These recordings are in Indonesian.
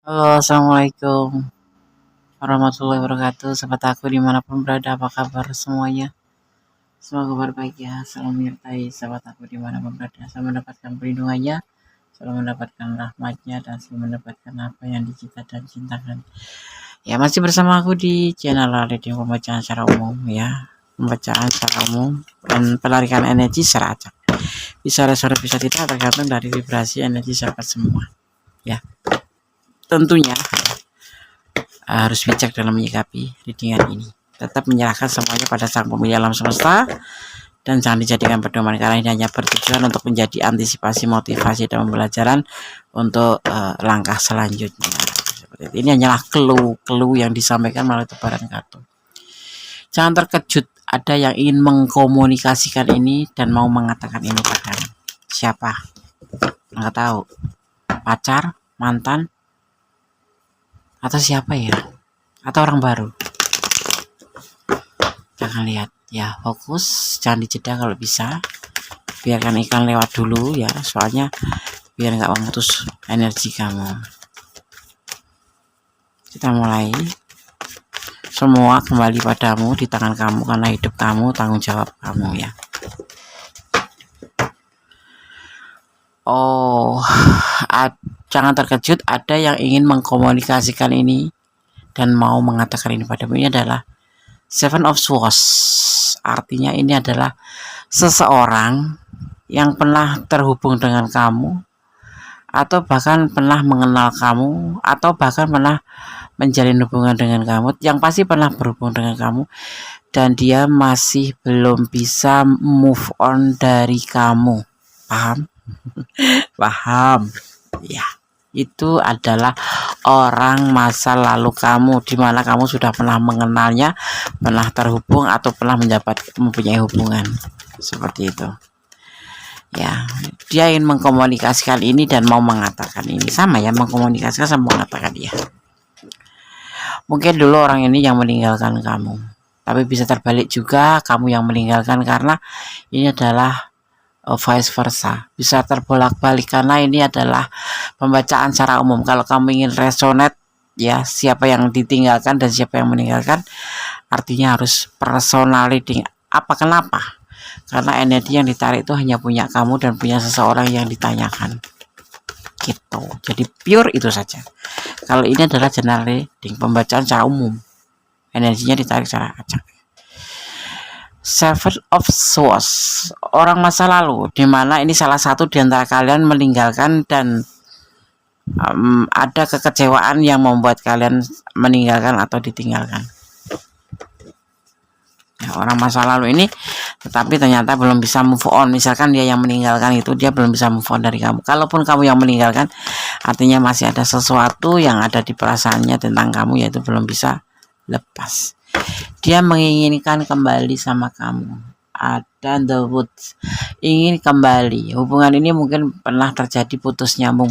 Halo, assalamualaikum warahmatullahi wabarakatuh. Sahabat aku dimanapun berada, apa kabar semuanya? Semoga berbahagia, selalu menyertai sahabat aku dimanapun berada, selalu mendapatkan perlindungannya, selalu mendapatkan rahmatnya, dan selalu mendapatkan apa yang dicita dan cintakan. Ya, masih bersama aku di channel Radio Pembacaan secara umum ya, pembacaan secara umum dan penarikan energi secara acak. Bisa resor bisa tidak tergantung dari vibrasi energi sahabat semua. Ya, tentunya harus bijak dalam menyikapi readingan ini. Tetap menyerahkan semuanya pada sang pemilik alam semesta dan jangan dijadikan pedoman karena ini hanya bertujuan untuk menjadi antisipasi, motivasi dan pembelajaran untuk langkah selanjutnya. Seperti itu. Ini hanyalah clue yang disampaikan melalui tebaran kartu. Jangan terkejut, ada yang ingin mengkomunikasikan ini dan mau mengatakan ini padamu. Siapa? Nggak tahu. Pacar, mantan, atau siapa ya? Atau orang baru? Jangan lihat ya, fokus, jangan dijeda kalau bisa. Biarkan iklan lewat dulu ya, soalnya biar nggak memutus energi kamu. Kita mulai. Semua kembali padamu, di tangan kamu, karena hidup kamu, tanggung jawab kamu ya. Oh, jangan terkejut, ada yang ingin mengkomunikasikan ini dan mau mengatakan ini padamu. Ini adalah Seven of Swords. Artinya ini adalah seseorang yang pernah terhubung dengan kamu, atau bahkan pernah mengenal kamu, atau bahkan pernah menjalin hubungan dengan kamu, yang pasti pernah berhubung dengan kamu, dan dia masih belum bisa move on dari kamu. Paham? Paham? Ya, itu adalah orang masa lalu kamu, di mana kamu sudah pernah mengenalnya, pernah terhubung, atau pernah mempunyai hubungan seperti itu. Ya, dia ingin mengkomunikasikan ini dan mau mengatakan ini, sama ya, mengkomunikasikan sama mengatakan dia. Mungkin dulu orang ini yang meninggalkan kamu, tapi bisa terbalik juga kamu yang meninggalkan, karena ini adalah vice versa, bisa terbolak-balik karena ini adalah pembacaan secara umum. Kalau kamu ingin resonate ya, siapa yang ditinggalkan dan siapa yang meninggalkan, artinya harus personal reading. Kenapa? Karena energi yang ditarik itu hanya punya kamu dan punya seseorang yang ditanyakan gitu. Jadi pure itu saja. Kalau ini adalah general reading, pembacaan secara umum, energinya ditarik secara acak. Seven of Swords, orang masa lalu, dimana ini salah satu di antara kalian meninggalkan dan ada kekecewaan yang membuat kalian meninggalkan atau ditinggalkan. Ya, orang masa lalu ini tetapi ternyata belum bisa move on. Misalkan dia yang meninggalkan itu, dia belum bisa move on dari kamu. Kalaupun kamu yang meninggalkan, artinya masih ada sesuatu yang ada di perasaannya tentang kamu, yaitu belum bisa lepas. Dia menginginkan kembali sama kamu. Ada the woods, ingin kembali. Hubungan ini mungkin pernah terjadi putus nyambung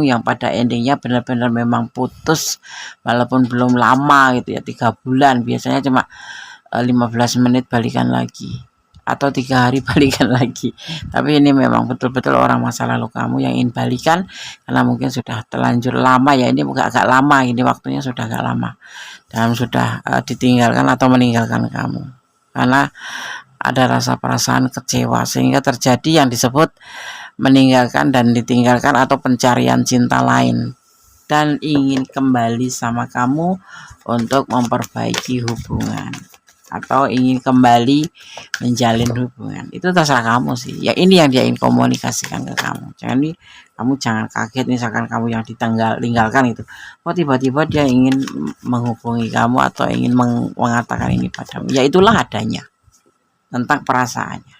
yang pada endingnya benar-benar memang putus, walaupun belum lama gitu ya, 3 bulan, biasanya cuma 15 menit balikan lagi, atau 3 hari balikan lagi. Tapi ini memang betul-betul orang masa lalu kamu yang ingin balikan, karena mungkin sudah terlanjur lama ya, ini agak lama, ini waktunya sudah agak lama, dan sudah ditinggalkan atau meninggalkan kamu, karena ada rasa perasaan kecewa, sehingga terjadi yang disebut meninggalkan dan ditinggalkan atau pencarian cinta lain, dan ingin kembali sama kamu untuk memperbaiki hubungan atau ingin kembali menjalin hubungan. Itu terserah kamu sih ya, ini yang dia ingin komunikasikan ke kamu. Kamu jangan kaget misalkan kamu yang ditinggalkan itu, kok tiba-tiba dia ingin menghubungi kamu atau ingin mengatakan ini padamu. Ya itulah adanya tentang perasaannya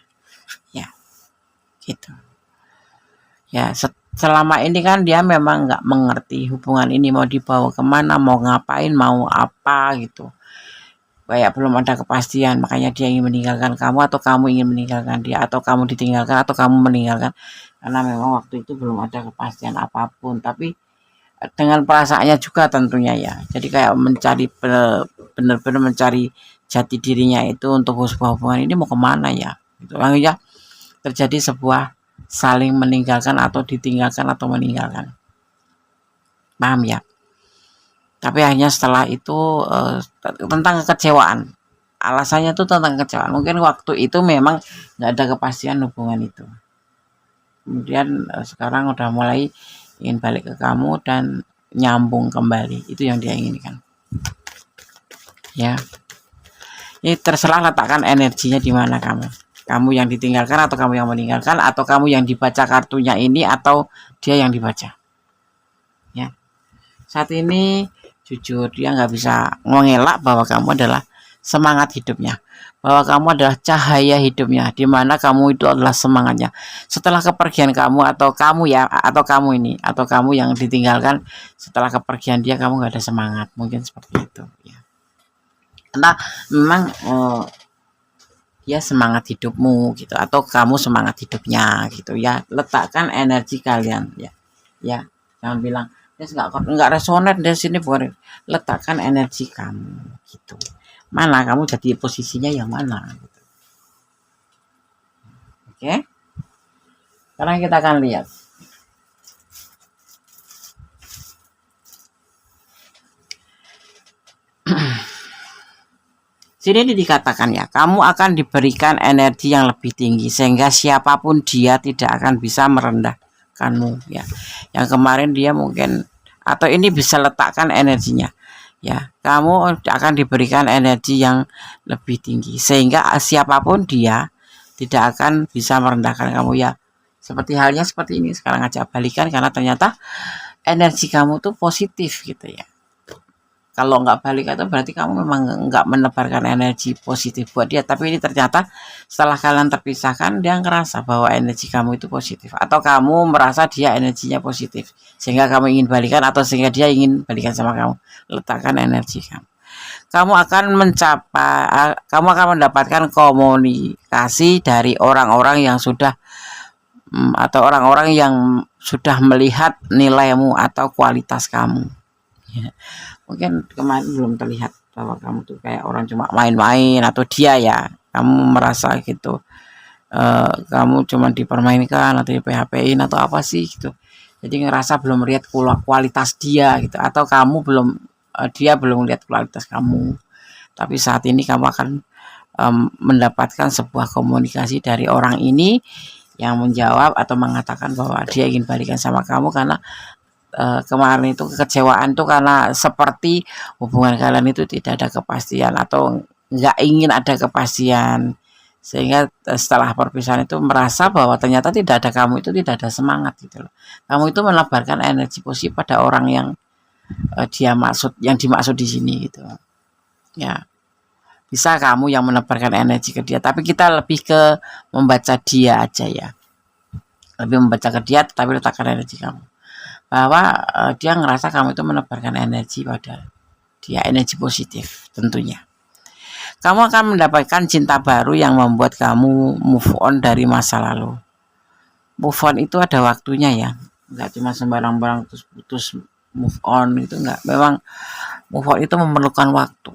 ya, gitu ya. Selama ini kan dia memang nggak mengerti hubungan ini mau dibawa kemana, mau ngapain, mau apa gitu, kayak belum ada kepastian. Makanya dia ingin meninggalkan kamu, atau kamu ingin meninggalkan dia, atau kamu ditinggalkan, atau kamu meninggalkan, karena memang waktu itu belum ada kepastian apapun. Tapi dengan perasaannya juga tentunya ya, jadi kayak mencari, benar-benar mencari jati dirinya itu untuk sebuah hubungan ini mau kemana ya gitu. Langsung ya terjadi sebuah saling meninggalkan atau ditinggalkan atau meninggalkan. Paham ya? Tapi hanya setelah itu tentang kekecewaan. Alasannya tuh tentang kekecewaan. Mungkin waktu itu memang nggak ada kepastian hubungan itu. Kemudian sekarang udah mulai ingin balik ke kamu dan nyambung kembali. Itu yang dia inginkan. Ya. Ini terserah letakkan energinya di mana kamu. Kamu yang ditinggalkan atau kamu yang meninggalkan atau kamu yang dibaca kartunya ini atau dia yang dibaca. Ya. Saat ini jujur dia nggak bisa mengelak bahwa kamu adalah semangat hidupnya, bahwa kamu adalah cahaya hidupnya, di mana kamu itu adalah semangatnya. Setelah kepergian kamu atau kamu ya atau kamu ini atau kamu yang ditinggalkan setelah kepergian dia kamu nggak ada semangat, mungkin seperti itu. Ya. Entah memang dia semangat hidupmu gitu atau kamu semangat hidupnya gitu ya. Letakkan energi kalian ya, ya jangan bilang nggak resonan dari sini, bukan. Letakkan energi kamu gitu. Mana kamu jadi posisinya yang mana gitu. Oke, sekarang kita akan lihat sini dikatakan ya, kamu akan diberikan energi yang lebih tinggi sehingga siapapun dia tidak akan bisa merendahkanmu ya. Yang kemarin dia mungkin atau ini bisa letakkan energinya ya, kamu akan diberikan energi yang lebih tinggi sehingga siapapun dia tidak akan bisa merendahkan kamu ya. Seperti halnya seperti ini sekarang ajak balikan karena ternyata energi kamu tuh positif gitu ya. Kalau nggak balik itu berarti kamu memang nggak menebarkan energi positif buat dia. Tapi ini ternyata setelah kalian terpisahkan dia ngerasa bahwa energi kamu itu positif atau kamu merasa dia energinya positif sehingga kamu ingin balikan atau sehingga dia ingin balikan sama kamu. Letakkan energi kamu. Kamu akan mendapatkan komunikasi dari orang-orang yang sudah atau orang-orang yang sudah melihat nilaimu atau kualitas kamu. Ya. Mungkin kemarin belum terlihat bahwa kamu tuh kayak orang cuma main-main atau dia ya kamu merasa gitu kamu cuma dipermainkan atau di PHP-in atau apa sih gitu, jadi ngerasa belum melihat kualitas dia gitu atau kamu belum dia belum lihat kualitas kamu. Tapi saat ini kamu akan mendapatkan sebuah komunikasi dari orang ini yang menjawab atau mengatakan bahwa dia ingin balikan sama kamu karena kemarin itu kekecewaan tuh karena seperti hubungan kalian itu tidak ada kepastian atau nggak ingin ada kepastian sehingga setelah perpisahan itu merasa bahwa ternyata tidak ada kamu itu tidak ada semangat gitu loh. Kamu itu menebarkan energi positif pada orang yang yang dimaksud di sini gitu ya. Bisa kamu yang menebarkan energi ke dia, tapi kita lebih ke membaca dia aja ya, lebih membaca ke dia tetapi letakkan energi kamu bahwa dia ngerasa kamu itu menebarkan energi pada dia, energi positif tentunya. Kamu akan mendapatkan cinta baru yang membuat kamu move on dari masa lalu. Move on itu ada waktunya ya, nggak cuma sembarang-barang terus putus move on itu nggak. Memang move on itu memerlukan waktu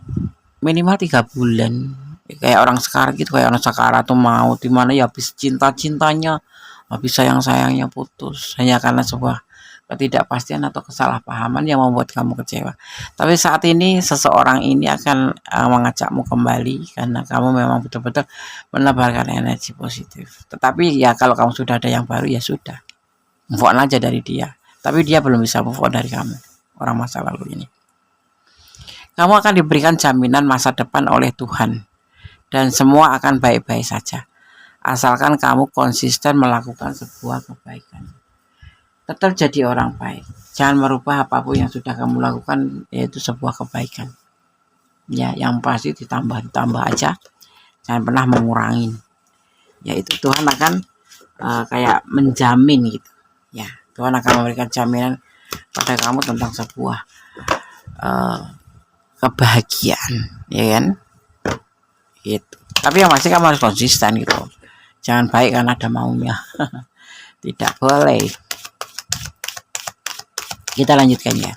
minimal 3 bulan. Kayak orang sekarang gitu, kayak orang sekarang tuh mau dimana ya habis cinta-cintanya, habis sayang-sayangnya putus hanya karena sebuah ketidakpastian atau kesalahpahaman yang membuat kamu kecewa. Tapi saat ini seseorang ini akan mengajakmu kembali karena kamu memang betul-betul menebarkan energi positif. Tetapi ya kalau kamu sudah ada yang baru ya sudah, move on aja dari dia. Tapi dia belum bisa move on dari kamu, orang masa lalu ini. Kamu akan diberikan jaminan masa depan oleh Tuhan dan semua akan baik-baik saja asalkan kamu konsisten melakukan sebuah kebaikan. Tetap jadi orang baik. Jangan merubah apapun yang sudah kamu lakukan, yaitu sebuah kebaikan. Ya, yang pasti ditambah aja. Jangan pernah mengurangi. Yaitu Tuhan akan kayak menjamin gitu. Ya, Tuhan akan memberikan jaminan pada kamu tentang sebuah kebahagiaan, ya kan? Gitu. Tapi yang pasti kamu harus konsisten gitu. Jangan baik karena ada maunya. Tidak boleh. Kita lanjutkan ya.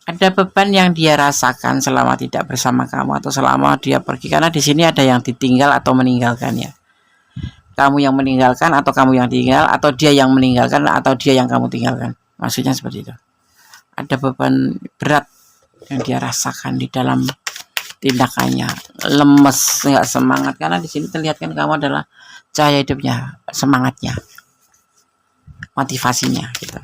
Ada beban yang dia rasakan selama tidak bersama kamu atau selama dia pergi, karena di sini ada yang ditinggal atau meninggalkannya. kamu yang meninggalkan atau kamu yang tinggal, atau dia yang meninggalkan atau dia yang kamu tinggalkan. Maksudnya seperti itu. Ada beban berat yang dia rasakan di dalam tindakannya, lemes, nggak semangat, karena di sini terlihat kan kamu adalah cahaya hidupnya, semangatnya, motivasinya gitu.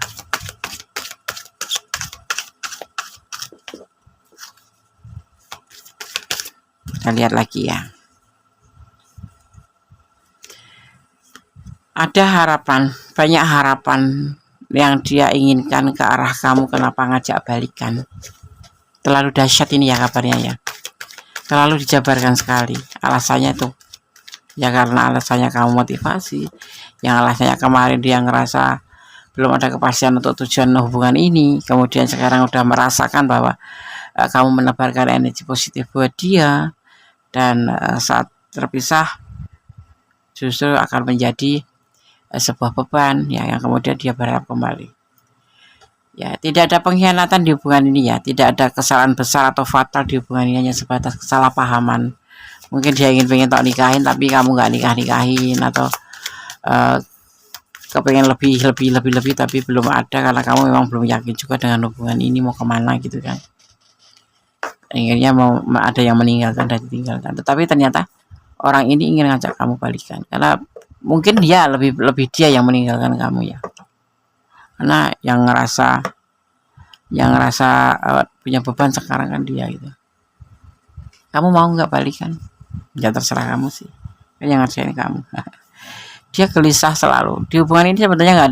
Kita lihat lagi ya. Ada harapan, banyak harapan yang dia inginkan ke arah kamu. Kenapa ngajak balikan? Terlalu dahsyat ini ya kabarnya ya. Terlalu dijabarkan sekali. Alasannya tuh ya karena alasannya kamu motivasi, yang alasannya kemarin dia ngerasa belum ada kepastian untuk tujuan hubungan ini, kemudian sekarang udah merasakan bahwa kamu menebarkan energi positif buat dia, dan saat terpisah justru akan menjadi sebuah beban ya, yang kemudian dia berharap kembali. Ya, tidak ada pengkhianatan di hubungan ini ya, tidak ada kesalahan besar atau fatal di hubungan ini, hanya sebatas kesalahpahaman. Mungkin dia pengen tak nikahin tapi kamu nggak nikahin, atau kepengen lebih tapi belum ada karena kamu memang belum yakin juga dengan hubungan ini mau kemana gitu kan. Akhirnya mau ada yang meninggalkan dan ditinggalkan, tetapi ternyata orang ini ingin ngajak kamu balikan karena mungkin dia lebih dia yang meninggalkan kamu ya, karena yang ngerasa punya beban sekarang kan dia gitu. Kamu mau nggak balikan? Ya terserah kamu sih, kan yang ngerjain kamu. Dia gelisah selalu di hubungan ini. Sebenarnya nggak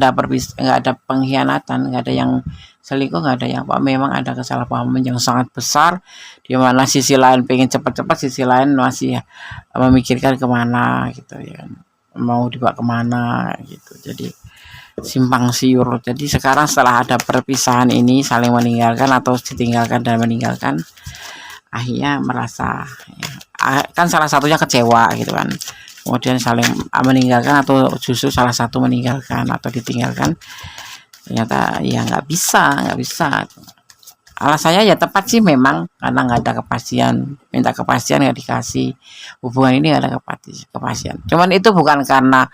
ada pengkhianatan, nggak ada yang selingkuh, nggak ada yang apa. Memang ada kesalahpahaman yang sangat besar, di mana sisi lain pengen cepat-cepat, sisi lain masih memikirkan kemana gitu ya, mau dibawa kemana gitu. Jadi simpang siur. Jadi sekarang setelah ada perpisahan ini, saling meninggalkan atau ditinggalkan dan meninggalkan, akhirnya merasa ya, kan salah satunya kecewa gitu kan, kemudian saling meninggalkan atau justru salah satu meninggalkan atau ditinggalkan, ternyata ya nggak bisa. Alasannya ya tepat sih memang, karena nggak ada kepastian, minta kepastian nggak dikasih, hubungan ini nggak ada kepastian. Cuman itu bukan karena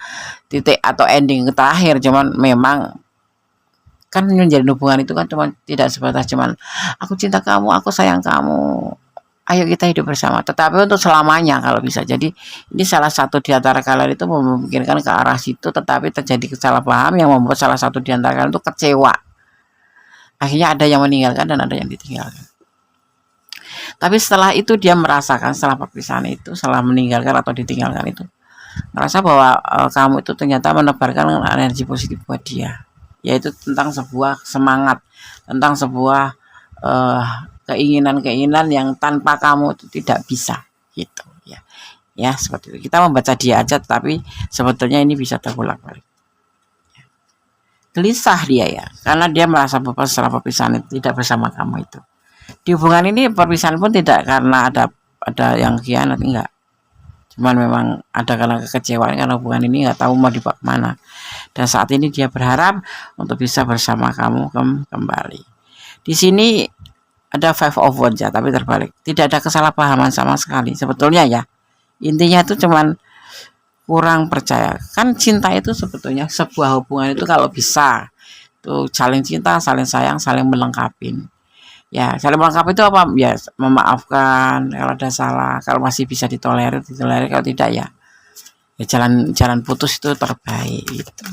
titik atau ending terakhir, cuman memang kan menjalin hubungan itu kan cuma tidak sebatas cuman aku cinta kamu, aku sayang kamu, ayo kita hidup bersama, tetapi untuk selamanya kalau bisa. Jadi ini salah satu di antara kalian itu memikirkan ke arah situ, tetapi terjadi kesalahpaham yang membuat salah satu di antara kalian itu kecewa. Akhirnya ada yang meninggalkan dan ada yang ditinggalkan. Tapi setelah itu dia merasakan, setelah perpisahan itu, setelah meninggalkan atau ditinggalkan itu, merasa bahwa kamu itu ternyata menebarkan energi positif buat dia, yaitu tentang sebuah semangat, tentang sebuah keinginan yang tanpa kamu itu tidak bisa gitu ya seperti itu. Kita membaca dia aja, tapi sebetulnya ini bisa terulang-balik. Gelisah dia ya, karena dia merasa beban setelah perpisahan itu tidak bersama kamu itu. Di hubungan ini perpisahan pun tidak karena ada yang khianat, enggak, cuman memang ada karena kekecewaan, karena hubungan ini nggak tahu mau dibawa kemana, dan saat ini dia berharap untuk bisa bersama kamu kembali. Di sini ada Five of Wands ya, tapi terbalik, tidak ada kesalahpahaman sama sekali sebetulnya ya. Intinya itu cuman kurang percaya. Kan cinta itu sebetulnya sebuah hubungan itu kalau bisa tuh saling cinta, saling sayang, saling melengkapi. Ya, saling melengkapi itu apa? Ya, memaafkan kalau ada salah, kalau masih bisa ditolerir, kalau tidak ya jalan putus itu terbaik gitu.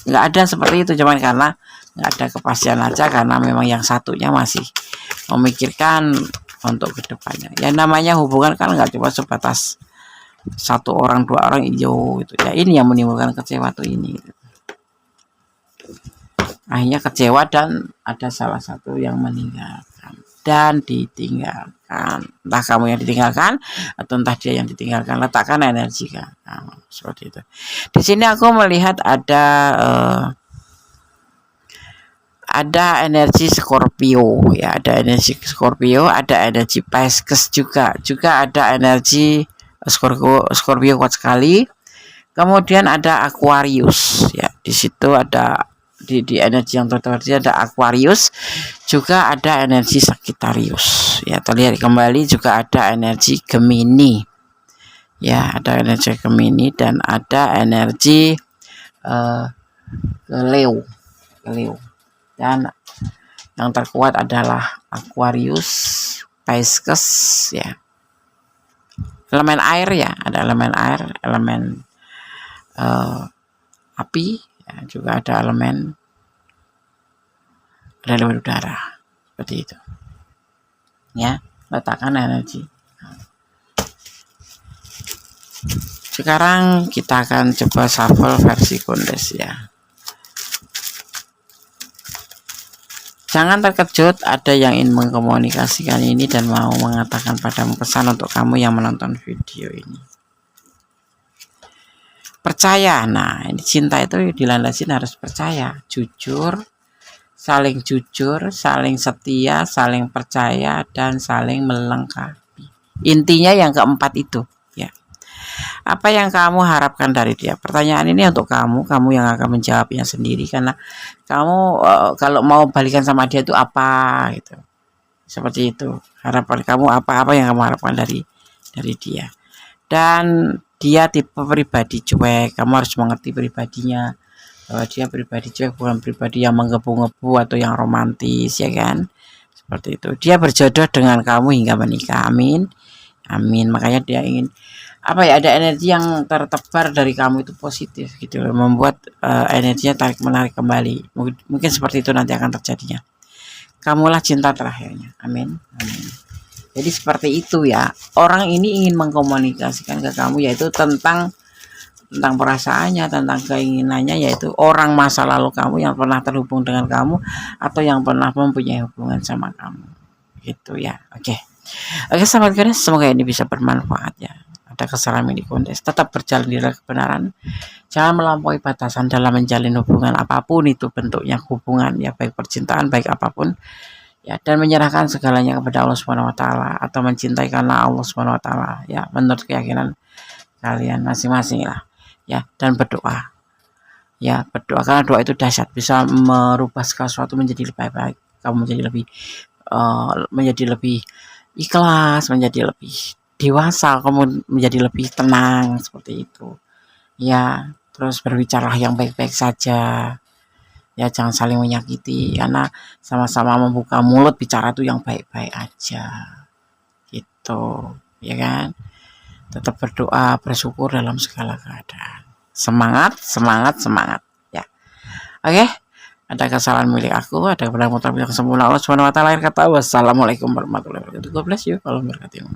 Nggak ada seperti itu, cuman karena nggak ada kepastian aja, karena memang yang satunya masih memikirkan untuk kedepannya. Ya namanya hubungan kan nggak cuma sebatas satu orang, dua orang hijau gitu ya. Ini yang menimbulkan kecewa tuh ini. Akhirnya kecewa dan ada salah satu yang meninggalkan dan ditinggalkan. Entah kamu yang ditinggalkan atau entah dia yang ditinggalkan. Letakkan energi kan. Nah, seperti itu. Di sini aku melihat ada energi Scorpio ya, ada energi Scorpio, ada energi Pisces juga ada energi Scorpio kuat sekali. Kemudian ada Aquarius ya, di situ ada di energi yang terjadi ada Aquarius, juga ada energi Sagittarius ya. Terlihat kembali juga ada energi Gemini Ya, ada energi Gemini dan ada energi Leo. Dan yang terkuat adalah Aquarius, Pisces ya. Elemen air ya, ada elemen air, elemen api, ya, juga ada elemen udara. Seperti itu. Ya, letakkan energi. Sekarang kita akan coba shuffle versi Kondes ya. Jangan terkejut ada yang ingin mengkomunikasikan ini dan mau mengatakan padamu pesan untuk kamu yang menonton video ini. Percaya, nah ini cinta itu dilandasin harus percaya, jujur, saling setia, saling percaya, dan saling melengkapi. Intinya yang keempat itu ya. Apa yang kamu harapkan dari dia? Pertanyaan ini untuk kamu yang akan menjawabnya sendiri, karena kamu kalau mau balikan sama dia itu apa gitu. Seperti itu. Harapan kamu apa yang kamu harapkan dari dia. Dan dia tipe pribadi cuek, kamu harus mengerti pribadinya, bahwa dia pribadi cuek, bukan pribadi yang menggebu-gebu atau yang romantis ya kan. Seperti itu. Dia berjodoh dengan kamu hingga menikah. Amin. Makanya dia ingin ada energi yang tertebar dari kamu itu positif gitu loh, membuat energinya tarik menarik kembali. Mungkin seperti itu nanti akan terjadinya. Kamulah cinta terakhirnya. Amin. Jadi seperti itu ya. Orang ini ingin mengkomunikasikan ke kamu yaitu tentang perasaannya, tentang keinginannya, yaitu orang masa lalu kamu yang pernah terhubung dengan kamu atau yang pernah mempunyai hubungan sama kamu. Gitu ya. Oke, sahabat Kondes, semoga ini bisa bermanfaat ya. Ada kesalahan di Kondes, tetap berjalan di kebenaran, jangan melampaui batasan dalam menjalin hubungan apapun itu bentuknya, hubungan ya, baik percintaan, baik apapun ya, dan menyerahkan segalanya kepada Allah Subhanahu wa taala atau mencintai karena Allah Subhanahu wa taala ya, menurut keyakinan kalian masing-masing lah ya. Dan berdoa ya, karena doa itu dahsyat, bisa merubah segala sesuatu menjadi lebih baik. Kamu menjadi lebih ikhlas, menjadi lebih dewasa, kamu menjadi lebih tenang, seperti itu ya. Terus berbicaralah yang baik-baik saja ya, jangan saling menyakiti, karena sama-sama membuka mulut bicara tuh yang baik-baik aja gitu ya kan. Tetap berdoa, bersyukur dalam segala keadaan. Semangat ya. Oke, ada kesalahan milik aku, ada kebenaran mutlak yang sempurna Allah Subhanahu wa taala. Akhir kata, wassalamualaikum warahmatullahi wabarakatuh. God bless you. Kalau berkati.